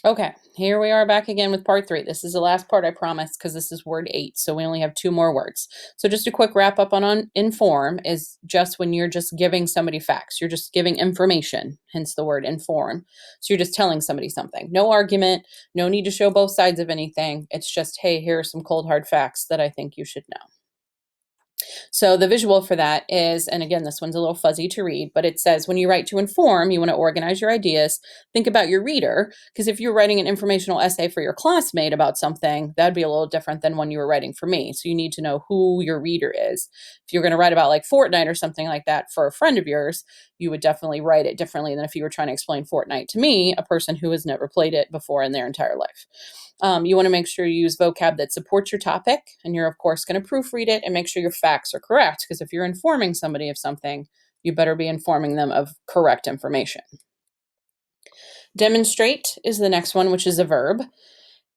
Okay, here we are back again with part 3. This is the last part, I promise, because this is word 8, so we only have 2 more words. So just a quick wrap up on inform is just when you're just giving somebody facts. You're just giving information, hence the word inform. So you're just telling somebody something. No argument, no need to show both sides of anything. It's just, hey, here are some cold hard facts that I think you should know. So the visual for that is, and again, this one's a little fuzzy to read, but it says when you write to inform, you want to organize your ideas, think about your reader, because if you're writing an informational essay for your classmate about something, that'd be a little different than when you were writing for me. So you need to know who your reader is. If you're going to write about like Fortnite or something like that for a friend of yours, you would definitely write it differently than if you were trying to explain Fortnite to me, a person who has never played it before in their entire life. You want to make sure you use vocab that supports your topic, and you're, of course, going to proofread it and make sure your facts are correct, because if you're informing somebody of something, you better be informing them of correct information. Demonstrate is the next one, which is a verb.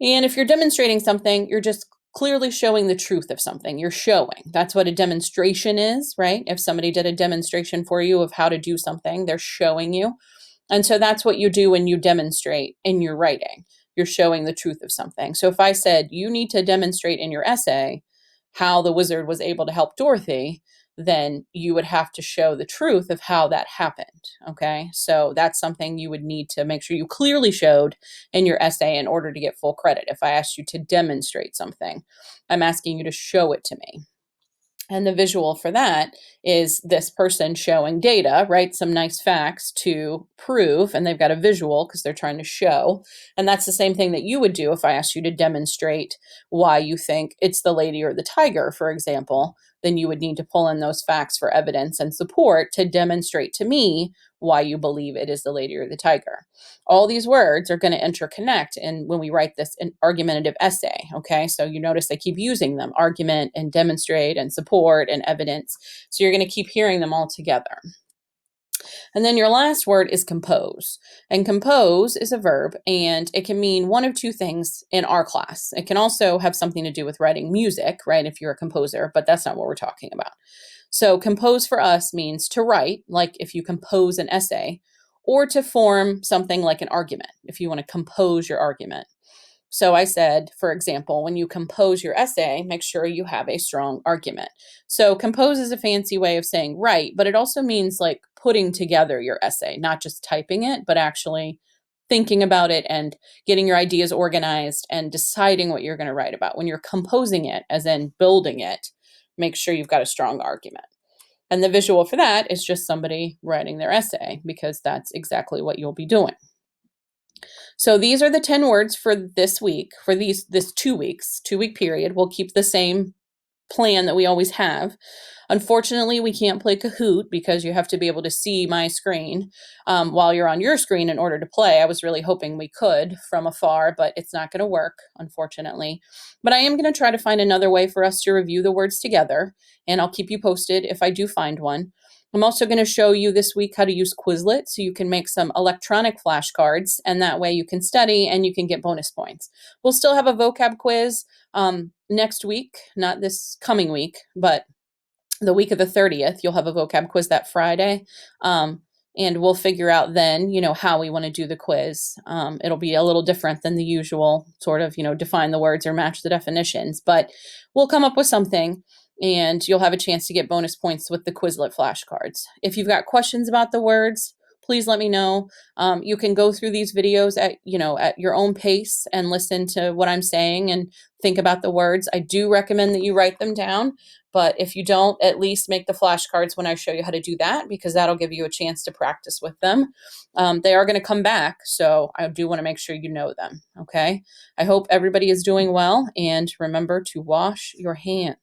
And if you're demonstrating something, you're just clearly showing the truth of something. You're showing. That's what a demonstration is, right? If somebody did a demonstration for you of how to do something, they're showing you. And so that's what you do when you demonstrate in your writing. You're showing the truth of something. So if I said, you need to demonstrate in your essay how the wizard was able to help Dorothy, then you would have to show the truth of how that happened. Okay. So that's something you would need to make sure you clearly showed in your essay in order to get full credit. If I asked you to demonstrate something, I'm asking you to show it to me. And the visual for that is this person showing data, right? Some nice facts to prove, and they've got a visual because they're trying to show. And that's the same thing that you would do if I asked you to demonstrate why you think it's the lady or the tiger, for example. Then you would need to pull in those facts for evidence and support to demonstrate to me why you believe it is the lady or the tiger. All these words are going to interconnect and when we write this argumentative essay. Okay, so you notice I keep using them: argument and demonstrate and support and evidence. So you're going to keep hearing them all together. And then your last word is compose. And compose is a verb, and it can mean one of two things in our class. It can also have something to do with writing music, right, if you're a composer, but that's not what we're talking about. So compose for us means to write, like if you compose an essay, or to form something like an argument, if you want to compose your argument. So I said, for example, when you compose your essay, make sure you have a strong argument. So compose is a fancy way of saying write, but it also means like putting together your essay, not just typing it, but actually thinking about it and getting your ideas organized and deciding what you're going to write about. When you're composing it, as in building it, make sure you've got a strong argument. And the visual for that is just somebody writing their essay, because that's exactly what you'll be doing. So these are the 10 words for this week, for this 2 weeks, 2-week period. We'll keep the same plan that we always have. Unfortunately, we can't play Kahoot because you have to be able to see my screen while you're on your screen in order to play. I was really hoping we could from afar, but it's not going to work, unfortunately. But I am going to try to find another way for us to review the words together, and I'll keep you posted if I do find one. I'm also going to show you this week how to use Quizlet so you can make some electronic flashcards, and that way you can study and you can get bonus points. We'll still have a vocab quiz next week, not this coming week, but the week of the 30th. You'll have a vocab quiz that Friday. And we'll figure out then, how we want to do the quiz. It'll be a little different than the usual sort of, define the words or match the definitions, but we'll come up with something and you'll have a chance to get bonus points with the Quizlet flashcards. If you've got questions about the words, please let me know. You can go through these videos at your own pace and listen to what I'm saying and think about the words. I do recommend that you write them down, but if you don't, at least make the flashcards when I show you how to do that, because that'll give you a chance to practice with them. They are going to come back, so I do want to make sure you know them, okay? I hope everybody is doing well, and remember to wash your hands.